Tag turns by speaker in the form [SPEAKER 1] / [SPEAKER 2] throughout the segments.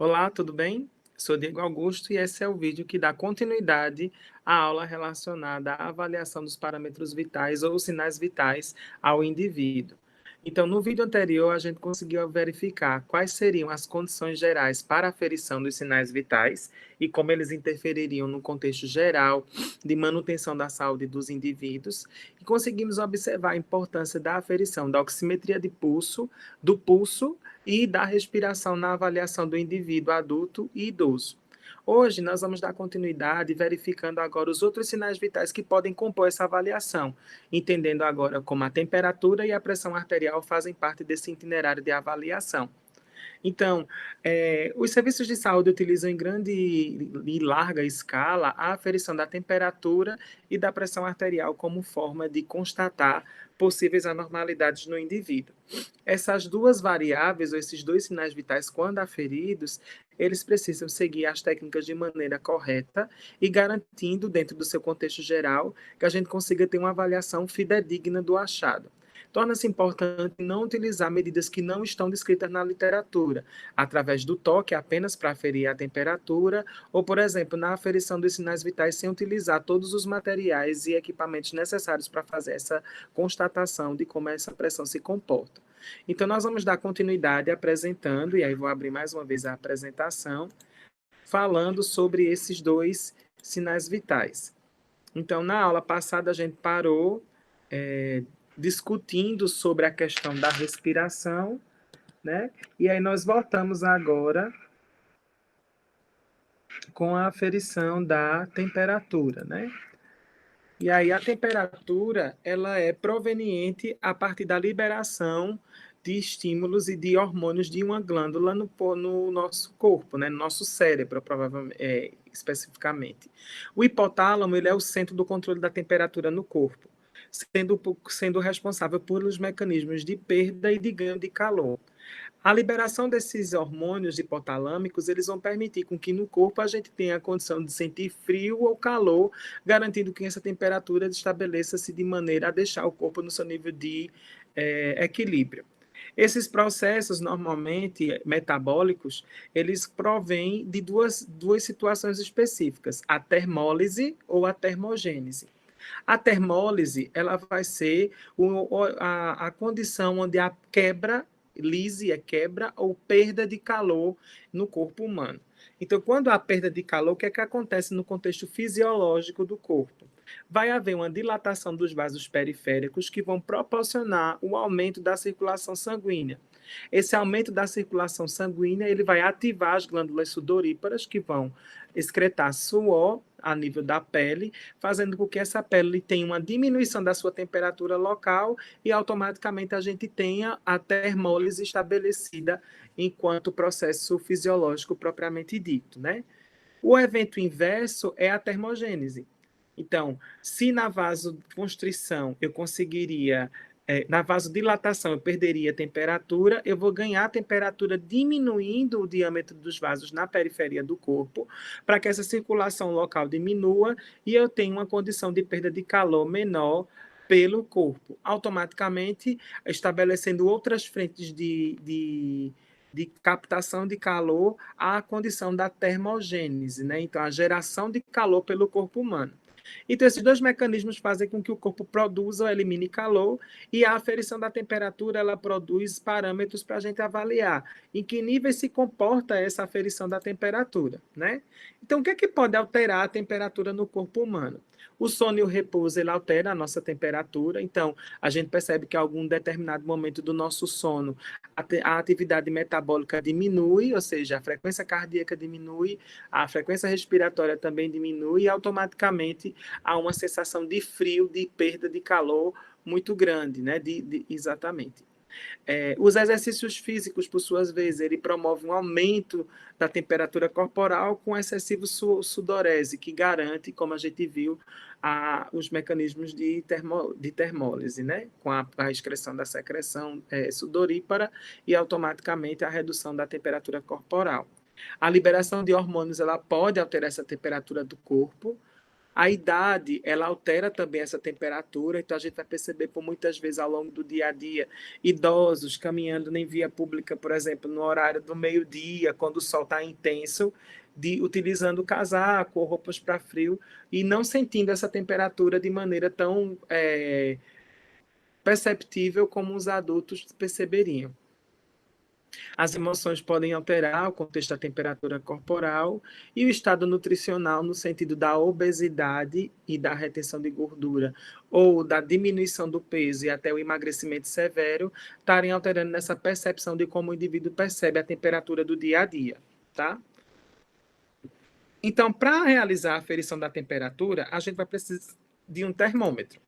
[SPEAKER 1] Olá, tudo bem? Sou Diego Augusto e esse é o vídeo que dá continuidade à aula relacionada à avaliação dos parâmetros vitais ou sinais vitais ao indivíduo. Então, no vídeo anterior, a gente conseguiu verificar quais seriam as condições gerais para a aferição dos sinais vitais e como eles interfeririam no contexto geral de manutenção da saúde dos indivíduos, e conseguimos observar a importância da aferição da oximetria de pulso, do pulso e da respiração na avaliação do indivíduo adulto e idoso. Hoje, nós vamos dar continuidade verificando agora os outros sinais vitais que podem compor essa avaliação, entendendo agora como a temperatura e a pressão arterial fazem parte desse itinerário de avaliação. Então, os serviços de saúde utilizam em grande e larga escala a aferição da temperatura e da pressão arterial como forma de constatar possíveis anormalidades no indivíduo. Essas duas variáveis, ou esses dois sinais vitais, quando aferidos, eles precisam seguir as técnicas de maneira correta e garantindo, dentro do seu contexto geral, que a gente consiga ter uma avaliação fidedigna do achado. Torna-se importante não utilizar medidas que não estão descritas na literatura, através do toque apenas para aferir a temperatura, ou, por exemplo, na aferição dos sinais vitais sem utilizar todos os materiais e equipamentos necessários para fazer essa constatação de como essa pressão se comporta. Então, nós vamos dar continuidade apresentando, e aí vou abrir mais uma vez a apresentação, falando sobre esses dois sinais vitais. Então, na aula passada, a gente parou discutindo sobre a questão da respiração, né? E aí nós voltamos agora com a aferição da temperatura, né? E aí a temperatura, ela é proveniente a partir da liberação de estímulos e de hormônios de uma glândula no nosso corpo, né? No nosso cérebro, provavelmente, especificamente. O hipotálamo, ele é o centro do controle da temperatura no corpo, sendo responsável pelos mecanismos de perda e de ganho de calor. A liberação desses hormônios hipotalâmicos, eles vão permitir com que no corpo a gente tenha a condição de sentir frio ou calor, garantindo que essa temperatura estabeleça-se de maneira a deixar o corpo no seu nível de equilíbrio. Esses processos, normalmente metabólicos, eles provêm de duas situações específicas, a termólise ou a termogênese. A termólise, ela vai ser a condição onde a quebra, lise é quebra ou perda de calor no corpo humano. Então, quando há perda de calor, o que é que acontece no contexto fisiológico do corpo? Vai haver uma dilatação dos vasos periféricos que vão proporcionar o aumento da circulação sanguínea. Esse aumento da circulação sanguínea, ele vai ativar as glândulas sudoríparas que vão excretar suor a nível da pele, fazendo com que essa pele tenha uma diminuição da sua temperatura local e automaticamente a gente tenha a termólise estabelecida enquanto processo fisiológico propriamente dito, né? O evento inverso é a termogênese. Então, se na vasoconstrição eu conseguiria, na vasodilatação eu perderia a temperatura, eu vou ganhar a temperatura diminuindo o diâmetro dos vasos na periferia do corpo, para que essa circulação local diminua e eu tenha uma condição de perda de calor menor pelo corpo, automaticamente estabelecendo outras frentes de captação de calor à condição da termogênese, né? Então, a geração de calor pelo corpo humano. Então, esses dois mecanismos fazem com que o corpo produza ou elimine calor, e a aferição da temperatura, ela produz parâmetros para a gente avaliar em que nível se comporta essa aferição da temperatura, né? Então, o que é que pode alterar a temperatura no corpo humano? O sono e o repouso, ele altera a nossa temperatura, então a gente percebe que em algum determinado momento do nosso sono a atividade metabólica diminui, ou seja, a frequência cardíaca diminui, a frequência respiratória também diminui e automaticamente há uma sensação de frio, de perda de calor muito grande, né? Exatamente. Os exercícios físicos, por suas vezes, ele promove um aumento da temperatura corporal com excessivo sudorese, que garante, como a gente viu, os mecanismos de termólise, né? Com a excreção da secreção sudorípara e automaticamente a redução da temperatura corporal. A liberação de hormônios ela pode alterar essa temperatura do corpo, A idade, ela altera também essa temperatura, então a gente vai perceber por muitas vezes ao longo do dia a dia, idosos caminhando em via pública, por exemplo, no horário do meio-dia, quando o sol está intenso, utilizando casaco ou roupas para frio e não sentindo essa temperatura de maneira tão perceptível como os adultos perceberiam. As emoções podem alterar o contexto da temperatura corporal e o estado nutricional no sentido da obesidade e da retenção de gordura ou da diminuição do peso e até o emagrecimento severo estarem alterando nessa percepção de como o indivíduo percebe a temperatura do dia a dia, tá? Então, para realizar a aferição da temperatura, a gente vai precisar de um termômetro.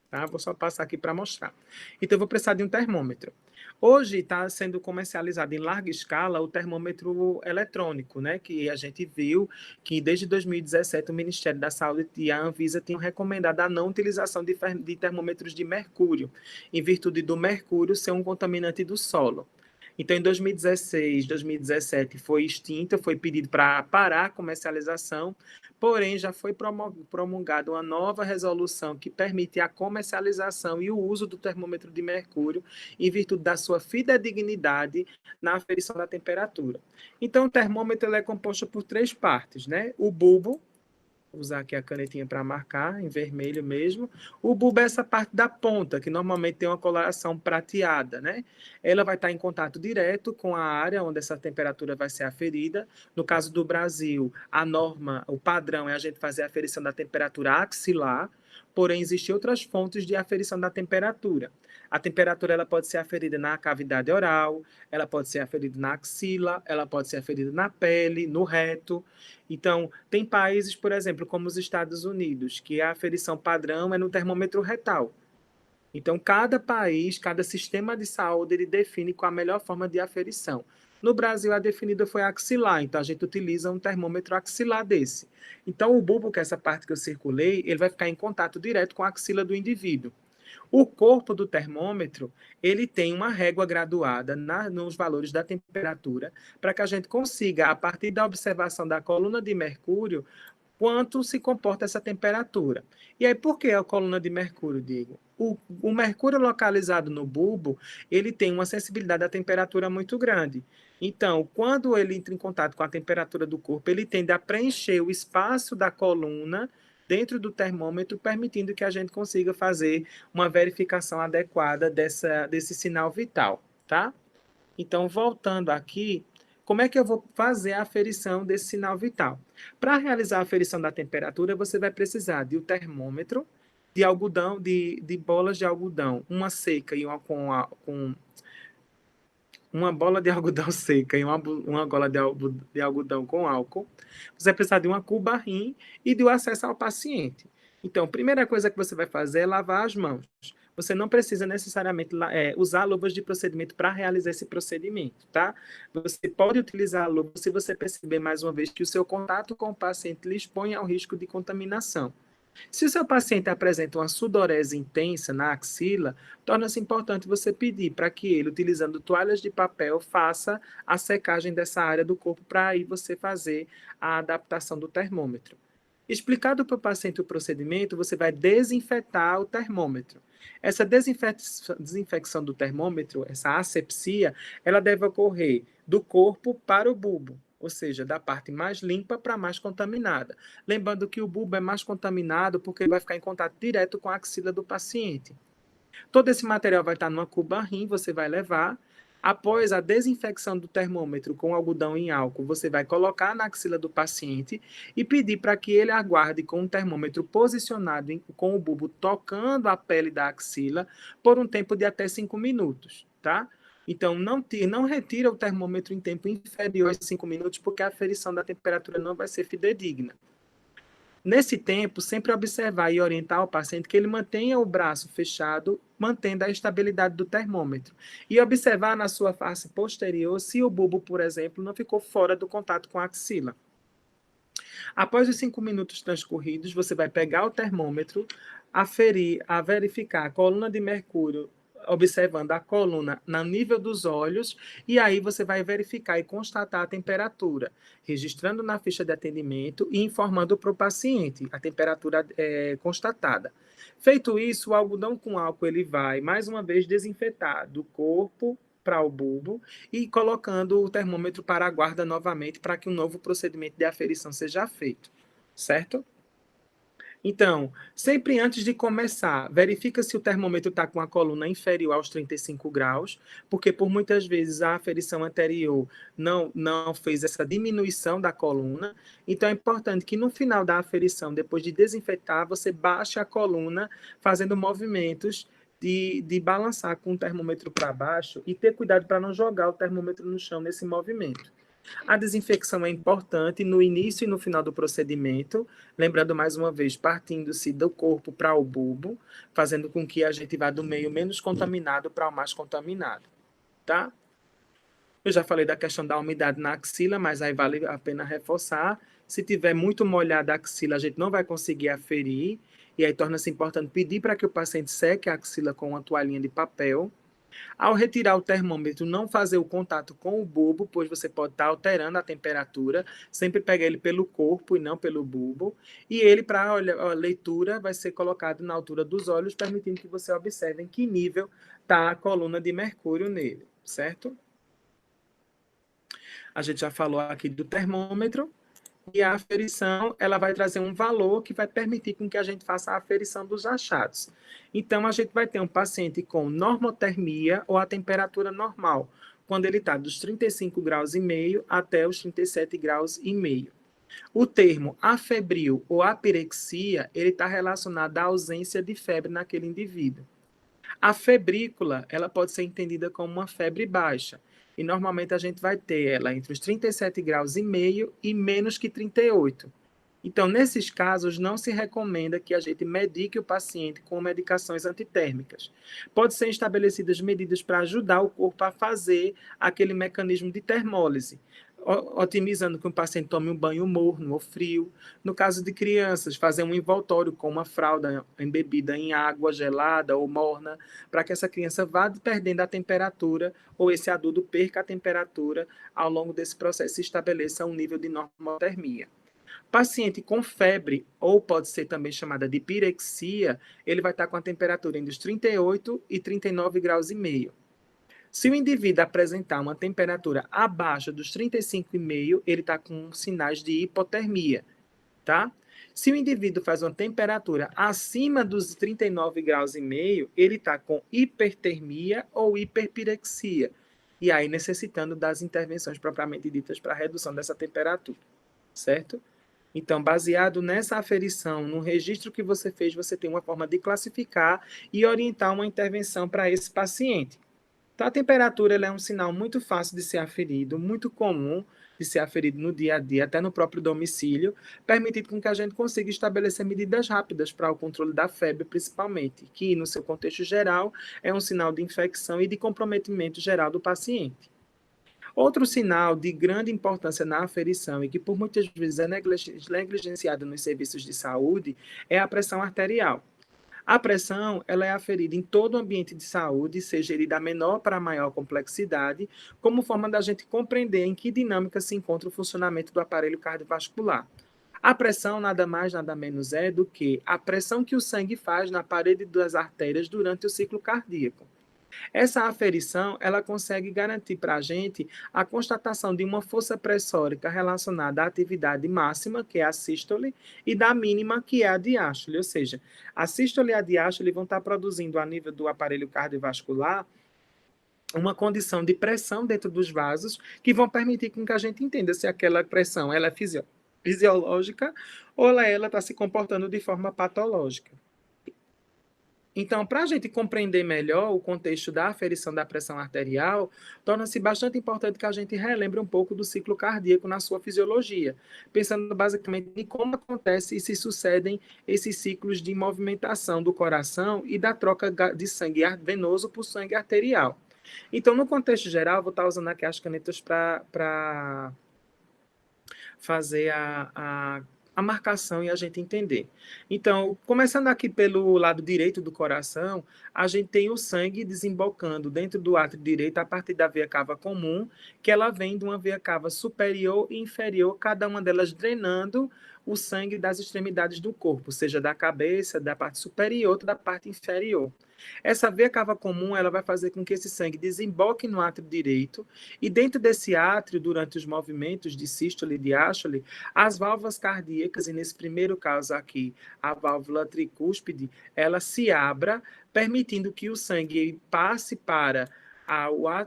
[SPEAKER 1] Tá? Vou só passar aqui para mostrar. Então, eu vou precisar de um termômetro. Hoje está sendo comercializado em larga escala o termômetro eletrônico, né? Que a gente viu que desde 2017 o Ministério da Saúde e a Anvisa tinham recomendado a não utilização de termômetros de mercúrio, em virtude do mercúrio ser um contaminante do solo. Então, em 2016, 2017 foi extinta, foi pedido para parar a comercialização, porém já foi promulgada uma nova resolução que permite a comercialização e o uso do termômetro de mercúrio em virtude da sua fidedignidade na aferição da temperatura. Então, o termômetro ele é composto por 3 partes, né? O bulbo, vou usar aqui a canetinha para marcar, em vermelho mesmo. O bulbo é essa parte da ponta, que normalmente tem uma coloração prateada, né? Ela vai estar em contato direto com a área onde essa temperatura vai ser aferida. No caso do Brasil, a norma, o padrão é a gente fazer a aferição da temperatura axilar, porém existem outras fontes de aferição da temperatura. A temperatura ela pode ser aferida na cavidade oral, ela pode ser aferida na axila, ela pode ser aferida na pele, no reto. Então, tem países, por exemplo, como os Estados Unidos, que a aferição padrão é no termômetro retal. Então, cada país, cada sistema de saúde, ele define qual a melhor forma de aferição. No Brasil, a definida foi axilar, então a gente utiliza um termômetro axilar desse. Então, o bulbo, que é essa parte que eu circulei, ele vai ficar em contato direto com a axila do indivíduo. O corpo do termômetro, ele tem uma régua graduada nos valores da temperatura, para que a gente consiga, a partir da observação da coluna de mercúrio, quanto se comporta essa temperatura. E aí, por que a coluna de mercúrio, Diego? O mercúrio localizado no bulbo, ele tem uma sensibilidade à temperatura muito grande. Então, quando ele entra em contato com a temperatura do corpo, ele tende a preencher o espaço da coluna dentro do termômetro, permitindo que a gente consiga fazer uma verificação adequada desse sinal vital, tá? Então, voltando aqui, como é que eu vou fazer a aferição desse sinal vital? Para realizar a aferição da temperatura, você vai precisar de um termômetro, de algodão, de bolas de algodão, uma seca e uma com uma bola de algodão seca e uma gola de algodão com álcool. Você vai precisar de uma cuba-rim e do acesso ao paciente. Então, a primeira coisa que você vai fazer é lavar as mãos. Você não precisa necessariamente usar luvas de procedimento para realizar esse procedimento, tá? Você pode utilizar a luva se você perceber, mais uma vez, que o seu contato com o paciente lhe expõe ao risco de contaminação. Se o seu paciente apresenta uma sudorese intensa na axila, torna-se importante você pedir para que ele, utilizando toalhas de papel, faça a secagem dessa área do corpo para aí você fazer a adaptação do termômetro. Explicado para o paciente o procedimento, você vai desinfetar o termômetro. Essa desinfecção do termômetro, essa asepsia, ela deve ocorrer do corpo para o bulbo, ou seja, da parte mais limpa para a mais contaminada. Lembrando que o bulbo é mais contaminado porque ele vai ficar em contato direto com a axila do paciente. Todo esse material vai estar numa cuba-rim, você vai levar. Após a desinfecção do termômetro com algodão em álcool, você vai colocar na axila do paciente e pedir para que ele aguarde com o termômetro posicionado com o bulbo tocando a pele da axila por um tempo de até 5 minutos, tá? Então, não retira o termômetro em tempo inferior a 5 minutos, porque a aferição da temperatura não vai ser fidedigna. Nesse tempo, sempre observar e orientar o paciente que ele mantenha o braço fechado, mantendo a estabilidade do termômetro. E observar na sua face posterior se o bulbo, por exemplo, não ficou fora do contato com a axila. Após os 5 minutos transcorridos, você vai pegar o termômetro, a verificar a coluna de mercúrio observando a coluna no nível dos olhos, e aí você vai verificar e constatar a temperatura, registrando na ficha de atendimento e informando para o paciente a temperatura constatada. Feito isso, o algodão com álcool ele vai, mais uma vez, desinfetar do corpo para o bulbo e colocando o termômetro para a guarda novamente para que um novo procedimento de aferição seja feito, certo? Então, sempre antes de começar, verifica se o termômetro está com a coluna inferior aos 35 graus, porque por muitas vezes a aferição anterior não fez essa diminuição da coluna. Então, é importante que no final da aferição, depois de desinfetar, você baixe a coluna fazendo movimentos de balançar com o termômetro para baixo e ter cuidado para não jogar o termômetro no chão nesse movimento. A desinfecção é importante no início e no final do procedimento, lembrando mais uma vez, partindo-se do corpo para o bulbo, fazendo com que a gente vá do meio menos contaminado para o mais contaminado, tá? Eu já falei da questão da umidade na axila, mas aí vale a pena reforçar. Se tiver muito molhada a axila, a gente não vai conseguir aferir, e aí torna-se importante pedir para que o paciente seque a axila com uma toalhinha de papel. Ao retirar o termômetro, não fazer o contato com o bulbo, pois você pode estar alterando a temperatura. Sempre pega ele pelo corpo e não pelo bulbo. E ele, para a leitura, vai ser colocado na altura dos olhos, permitindo que você observe em que nível está a coluna de mercúrio nele, certo? A gente já falou aqui do termômetro. E a aferição, ela vai trazer um valor que vai permitir com que a gente faça a aferição dos achados. Então, a gente vai ter um paciente com normotermia ou a temperatura normal, quando ele está dos 35 graus e meio até os 37 graus e meio. O termo afebril ou apirexia, ele está relacionado à ausência de febre naquele indivíduo. A febrícula, ela pode ser entendida como uma febre baixa. E normalmente a gente vai ter ela entre os 37 graus e meio e menos que 38. Então, nesses casos, não se recomenda que a gente medique o paciente com medicações antitérmicas. Pode ser estabelecidas medidas para ajudar o corpo a fazer aquele mecanismo de termólise, otimizando que o paciente tome um banho morno ou frio. No caso de crianças, fazer um envoltório com uma fralda embebida em água gelada ou morna, para que essa criança vá perdendo a temperatura ou esse adulto perca a temperatura ao longo desse processo e estabeleça um nível de normotermia. Paciente com febre, ou pode ser também chamada de pirexia, ele vai estar com a temperatura entre os 38 e 39 graus e meio. Se o indivíduo apresentar uma temperatura abaixo dos 35,5, ele está com sinais de hipotermia, tá? Se o indivíduo faz uma temperatura acima dos 39 graus e meio, ele está com hipertermia ou hiperpirexia, e aí necessitando das intervenções propriamente ditas para a redução dessa temperatura, certo? Então, baseado nessa aferição, no registro que você fez, você tem uma forma de classificar e orientar uma intervenção para esse paciente. Então, a temperatura ela é um sinal muito fácil de ser aferido, muito comum de ser aferido no dia a dia, até no próprio domicílio, permitindo com que a gente consiga estabelecer medidas rápidas para o controle da febre, principalmente, que, no seu contexto geral, é um sinal de infecção e de comprometimento geral do paciente. Outro sinal de grande importância na aferição e que por muitas vezes é negligenciado nos serviços de saúde é a pressão arterial. A pressão ela é aferida em todo o ambiente de saúde, seja ele da menor para a maior complexidade, como forma da gente compreender em que dinâmica se encontra o funcionamento do aparelho cardiovascular. A pressão nada mais, nada menos é do que a pressão que o sangue faz na parede das artérias durante o ciclo cardíaco. Essa aferição, ela consegue garantir para a gente a constatação de uma força pressórica relacionada à atividade máxima, que é a sístole, e da mínima, que é a diástole. Ou seja, a sístole e a diástole vão estar produzindo a nível do aparelho cardiovascular uma condição de pressão dentro dos vasos que vão permitir com que a gente entenda se aquela pressão ela é fisiológica ou ela está se comportando de forma patológica. Então, para a gente compreender melhor o contexto da aferição da pressão arterial, torna-se bastante importante que a gente relembre um pouco do ciclo cardíaco na sua fisiologia, pensando basicamente em como acontece e se sucedem esses ciclos de movimentação do coração e da troca de sangue venoso por sangue arterial. Então, no contexto geral, vou estar usando aqui as canetas para fazer a marcação e a gente entender. Então, começando aqui pelo lado direito do coração, a gente tem o sangue desembocando dentro do átrio direito a partir da veia cava comum, que ela vem de uma veia cava superior e inferior, cada uma delas drenando o sangue das extremidades do corpo, seja da cabeça, da parte superior ou da parte inferior. Essa veia cava comum, ela vai fazer com que esse sangue desemboque no átrio direito, e dentro desse átrio, durante os movimentos de sístole e diástole, as válvulas cardíacas, e nesse primeiro caso aqui, a válvula tricúspide, ela se abra, permitindo que o sangue passe para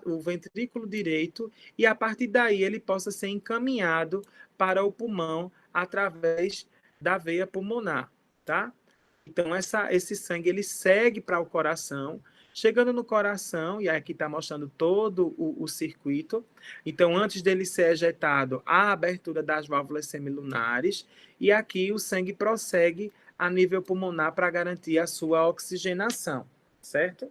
[SPEAKER 1] o ventrículo direito, e a partir daí ele possa ser encaminhado para o pulmão através da veia pulmonar, tá? Então, esse sangue ele segue para o coração, chegando no coração, e aqui está mostrando todo o circuito. Então, antes dele ser ejetado, há a abertura das válvulas semilunares, e aqui o sangue prossegue a nível pulmonar para garantir a sua oxigenação, certo?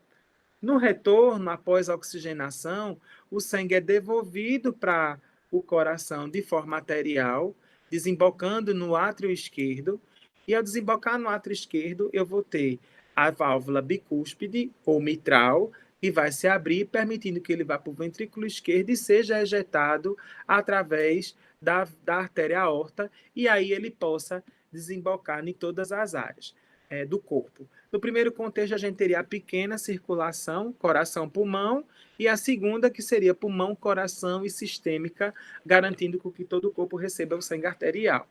[SPEAKER 1] No retorno, após a oxigenação, o sangue é devolvido para o coração de forma arterial, desembocando no átrio esquerdo, e ao desembocar no átrio esquerdo, eu vou ter a válvula bicúspide ou mitral, que vai se abrir, permitindo que ele vá para o ventrículo esquerdo e seja ejetado através da artéria aorta, e aí ele possa desembocar em todas as áreas do corpo. No primeiro contexto, a gente teria a pequena circulação, coração-pulmão, e a segunda, que seria pulmão, coração e sistêmica, garantindo que todo o corpo receba o sangue arterial.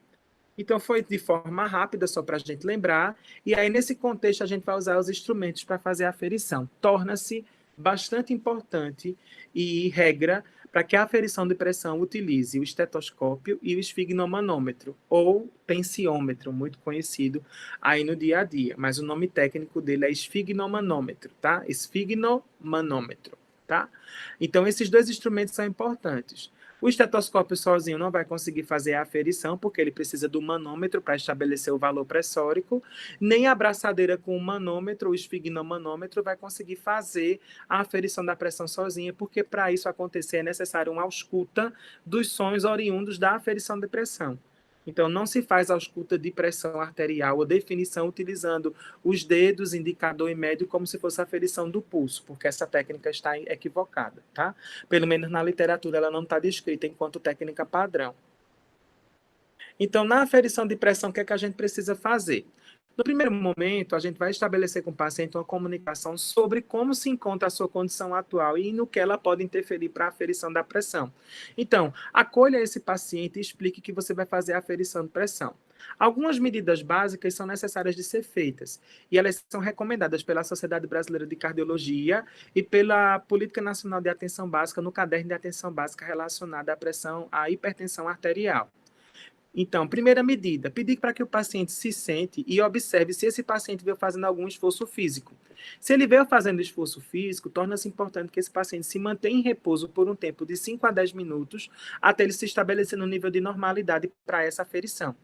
[SPEAKER 1] Então, foi de forma rápida, só para a gente lembrar. E aí, nesse contexto, a gente vai usar os instrumentos para fazer a aferição. Torna-se bastante importante e regra para que a aferição de pressão utilize o estetoscópio e o esfigmomanômetro, ou tensiômetro, muito conhecido aí no dia a dia. Mas o nome técnico dele é esfigmomanômetro, tá? Esfigmomanômetro, tá? Então, esses dois instrumentos são importantes. O estetoscópio sozinho não vai conseguir fazer a aferição, porque ele precisa do manômetro para estabelecer o valor pressórico, nem a abraçadeira com o manômetro, o esfigmomanômetro, vai conseguir fazer a aferição da pressão sozinha, porque para isso acontecer é necessário uma ausculta dos sons oriundos da aferição de pressão. Então, não se faz ausculta de pressão arterial ou definição utilizando os dedos, indicador e médio, como se fosse a aferição do pulso, porque essa técnica está equivocada, tá? Pelo menos na literatura ela não está descrita enquanto técnica padrão. Então, na aferição de pressão, o que é que a gente precisa fazer? No primeiro momento, a gente vai estabelecer com o paciente uma comunicação sobre como se encontra a sua condição atual e no que ela pode interferir para a aferição da pressão. Então, acolha esse paciente e explique que você vai fazer a aferição de pressão. Algumas medidas básicas são necessárias de ser feitas, e elas são recomendadas pela Sociedade Brasileira de Cardiologia e pela Política Nacional de Atenção Básica no caderno de atenção básica relacionada à pressão, à hipertensão arterial. Então, primeira medida, pedir para que o paciente se sente e observe se esse paciente veio fazendo algum esforço físico. Se ele veio fazendo esforço físico, torna-se importante que esse paciente se mantenha em repouso por um tempo de 5 a 10 minutos, até ele se estabelecer no nível de normalidade para essa aferição.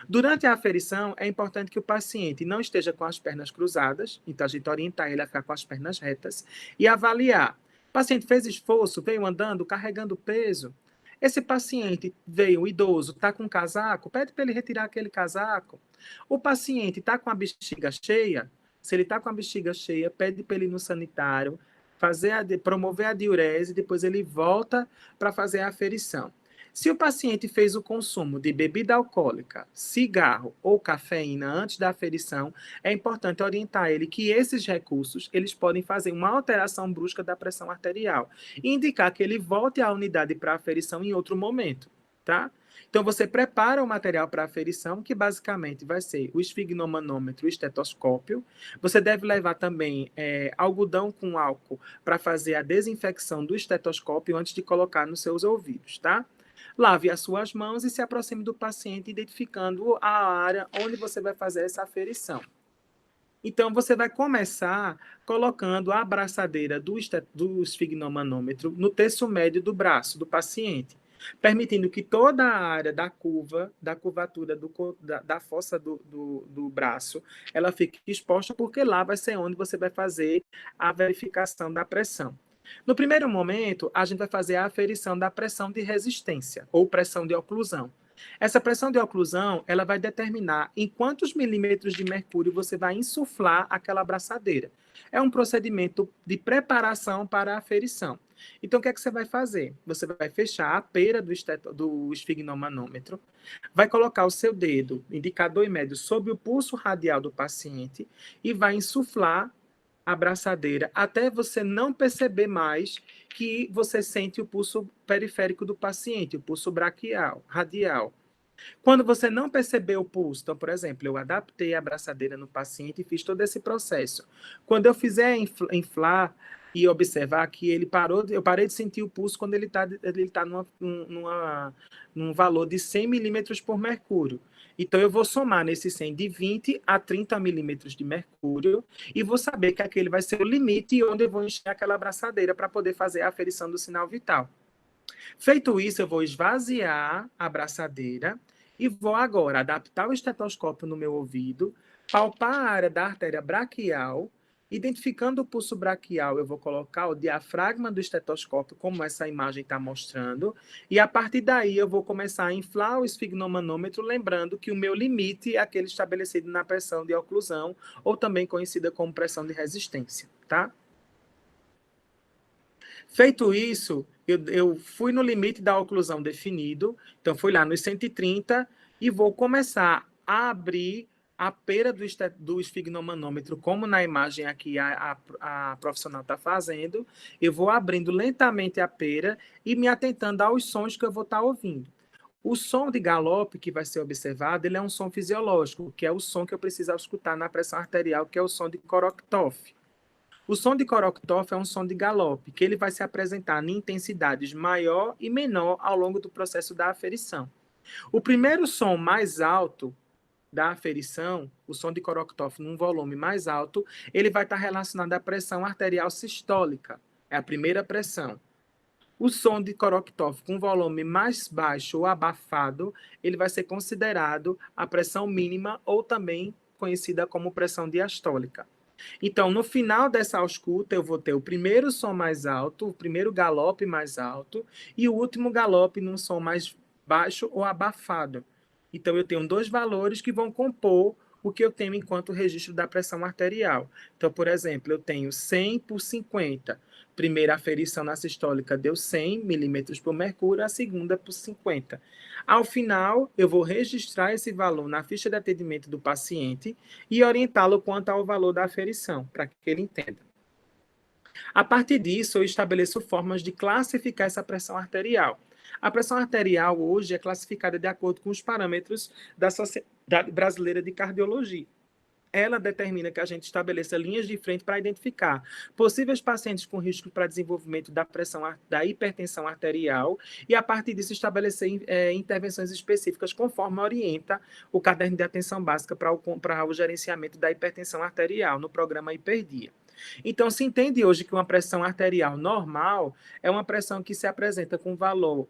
[SPEAKER 1] Durante a aferição, é importante que o paciente não esteja com as pernas cruzadas, então a gente orientar ele a ficar com as pernas retas, e avaliar. O paciente fez esforço, veio andando, carregando peso. Esse paciente veio idoso, está com casaco, pede para ele retirar aquele casaco. O paciente está com a bexiga cheia, se ele está com a bexiga cheia, pede para ele ir no sanitário, promover a diurese, depois ele volta para fazer a aferição. Se o paciente fez o consumo de bebida alcoólica, cigarro ou cafeína antes da aferição, é importante orientar ele que esses recursos eles podem fazer uma alteração brusca da pressão arterial e indicar que ele volte à unidade para aferição em outro momento, tá? Então, você prepara o material para aferição, que basicamente vai ser o esfigmomanômetro e o estetoscópio. Você deve levar também algodão com álcool para fazer a desinfecção do estetoscópio antes de colocar nos seus ouvidos, tá? Lave as suas mãos e se aproxime do paciente, identificando a área onde você vai fazer essa aferição. Então, você vai começar colocando a abraçadeira do esfigmomanômetro no terço médio do braço do paciente, permitindo que toda a área da curvatura da fossa do braço, ela fique exposta, porque lá vai ser onde você vai fazer a verificação da pressão. No primeiro momento, a gente vai fazer a aferição da pressão de resistência, ou pressão de oclusão. Essa pressão de oclusão, ela vai determinar em quantos milímetros de mercúrio você vai insuflar aquela abraçadeira. É um procedimento de preparação para a aferição. Então, o que é que você vai fazer? Você vai fechar a pera do esfigmomanômetro, vai colocar o seu dedo, indicador e médio, sobre o pulso radial do paciente e vai insuflar a abraçadeira até você não perceber mais que você sente o pulso periférico do paciente, o pulso braquial, radial. Quando você não percebeu o pulso, então, por exemplo, eu adaptei a abraçadeira no paciente e fiz todo esse processo. Quando eu fizer inflar e observar que ele parou, eu parei de sentir o pulso quando ele tá num valor de 100 milímetros por mercúrio. Então, eu vou somar nesse 100 de 20 a 30 milímetros de mercúrio e vou saber que aquele vai ser o limite onde eu vou encher aquela abraçadeira para poder fazer a aferição do sinal vital. Feito isso, eu vou esvaziar a abraçadeira e vou agora adaptar o estetoscópio no meu ouvido, palpar a área da artéria braquial. Identificando o pulso braquial, eu vou colocar o diafragma do estetoscópio, como essa imagem está mostrando, e a partir daí eu vou começar a inflar o esfigmomanômetro, lembrando que o meu limite é aquele estabelecido na pressão de oclusão, ou também conhecida como pressão de resistência, tá? Feito isso, eu fui no limite da oclusão definido, então fui lá nos 130 e vou começar a abrir a pera do esfigmomanômetro, como na imagem aqui a profissional está fazendo. Eu vou abrindo lentamente a pera e me atentando aos sons que eu vou estar ouvindo. O som de galope que vai ser observado, ele é um som fisiológico, que é o som que eu preciso escutar na pressão arterial, que é o som de Korotkoff. O som de Korotkoff é um som de galope, que ele vai se apresentar em intensidades maior e menor ao longo do processo da aferição. O primeiro som mais alto da aferição, o som de Korotkoff num volume mais alto, ele vai estar relacionado à pressão arterial sistólica. É a primeira pressão. O som de Korotkoff com volume mais baixo ou abafado, ele vai ser considerado a pressão mínima ou também conhecida como pressão diastólica. Então, no final dessa ausculta, eu vou ter o primeiro som mais alto, o primeiro galope mais alto e o último galope num som mais baixo ou abafado. Então, eu tenho dois valores que vão compor o que eu tenho enquanto registro da pressão arterial. Então, por exemplo, eu tenho 100 por 50. Primeira aferição na sistólica deu 100 milímetros por mercúrio, a segunda por 50. Ao final, eu vou registrar esse valor na ficha de atendimento do paciente e orientá-lo quanto ao valor da aferição, para que ele entenda. A partir disso, eu estabeleço formas de classificar essa pressão arterial. A pressão arterial hoje é classificada de acordo com os parâmetros da Sociedade Brasileira de Cardiologia. Ela determina que a gente estabeleça linhas de frente para identificar possíveis pacientes com risco para desenvolvimento da hipertensão arterial e, a partir disso, estabelecer intervenções específicas conforme orienta o caderno de atenção básica para o gerenciamento da hipertensão arterial no programa Hiperdia. Então, se entende hoje que uma pressão arterial normal é uma pressão que se apresenta com valor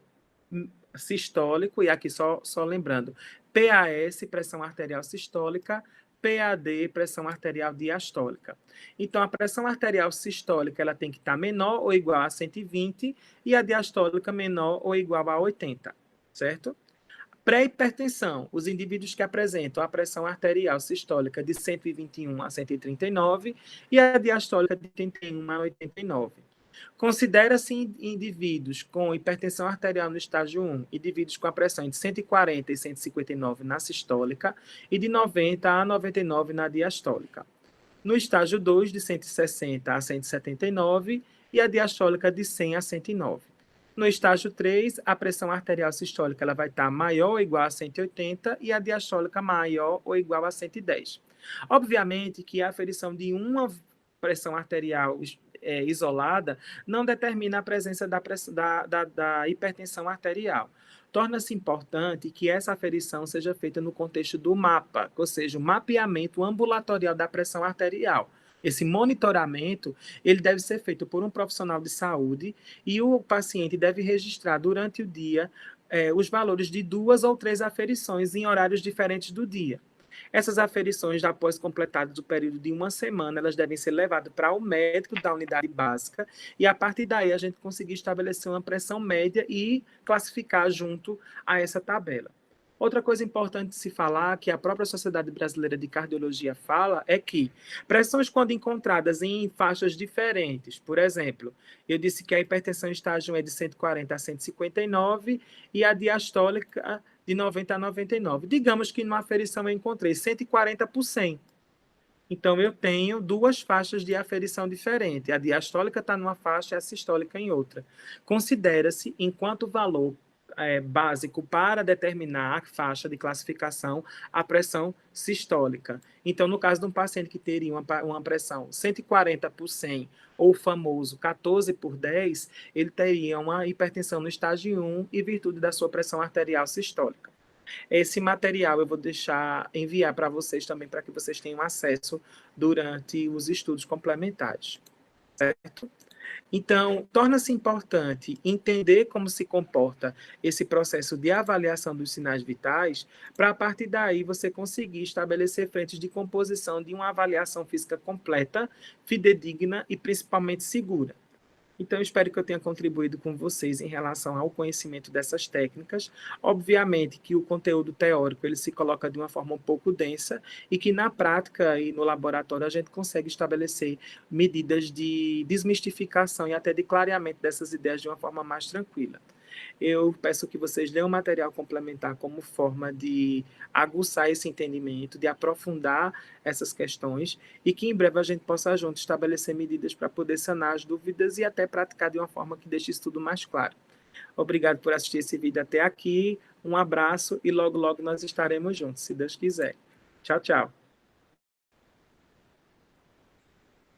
[SPEAKER 1] sistólico, e aqui só lembrando, PAS, pressão arterial sistólica, PAD, pressão arterial diastólica. Então, a pressão arterial sistólica ela tem que estar menor ou igual a 120 e a diastólica menor ou igual a 80, certo? Pré-hipertensão, os indivíduos que apresentam a pressão arterial sistólica de 121 a 139 e a diastólica de 81 a 89. Considera-se indivíduos com hipertensão arterial no estágio 1, indivíduos com a pressão de 140 e 159 na sistólica e de 90 a 99 na diastólica. No estágio 2, de 160 a 179 e a diastólica de 100 a 109. No estágio 3, a pressão arterial sistólica ela vai estar maior ou igual a 180 e a diastólica maior ou igual a 110. Obviamente que a aferição de uma pressão arterial isolada não determina a presença da hipertensão arterial. Torna-se importante que essa aferição seja feita no contexto do MAPA, ou seja, o mapeamento ambulatorial da pressão arterial. Esse monitoramento, ele deve ser feito por um profissional de saúde e o paciente deve registrar durante o dia os valores de 2 ou 3 aferições em horários diferentes do dia. Essas aferições, após completado o período de uma semana, elas devem ser levadas para o médico da unidade básica e, a partir daí, a gente conseguir estabelecer uma pressão média e classificar junto a essa tabela. Outra coisa importante de se falar, que a própria Sociedade Brasileira de Cardiologia fala, é que pressões, quando encontradas em faixas diferentes, por exemplo, eu disse que a hipertensão estágio 1 é de 140 a 159 e a diastólica de 90 a 99. Digamos que numa aferição eu encontrei 140 por 100. Então, eu tenho duas faixas de aferição diferentes. A diastólica está numa faixa e a sistólica em outra. Considera-se, enquanto valor básico para determinar a faixa de classificação, a pressão sistólica. Então, no caso de um paciente que teria uma pressão 140 por 100, ou o famoso 14 por 10, ele teria uma hipertensão no estágio 1 em virtude da sua pressão arterial sistólica. Esse material eu vou deixar enviar para vocês também, para que vocês tenham acesso durante os estudos complementares, certo? Então, torna-se importante entender como se comporta esse processo de avaliação dos sinais vitais, para a partir daí você conseguir estabelecer frentes de composição de uma avaliação física completa, fidedigna e principalmente segura. Então, espero que eu tenha contribuído com vocês em relação ao conhecimento dessas técnicas. Obviamente que o conteúdo teórico ele se coloca de uma forma um pouco densa e que na prática e no laboratório a gente consegue estabelecer medidas de desmistificação e até de clareamento dessas ideias de uma forma mais tranquila. Eu peço que vocês leiam o material complementar como forma de aguçar esse entendimento, de aprofundar essas questões e que em breve a gente possa junto estabelecer medidas para poder sanar as dúvidas e até praticar de uma forma que deixe isso tudo mais claro. Obrigado por assistir esse vídeo até aqui, um abraço e logo, logo nós estaremos juntos, se Deus quiser. Tchau, tchau.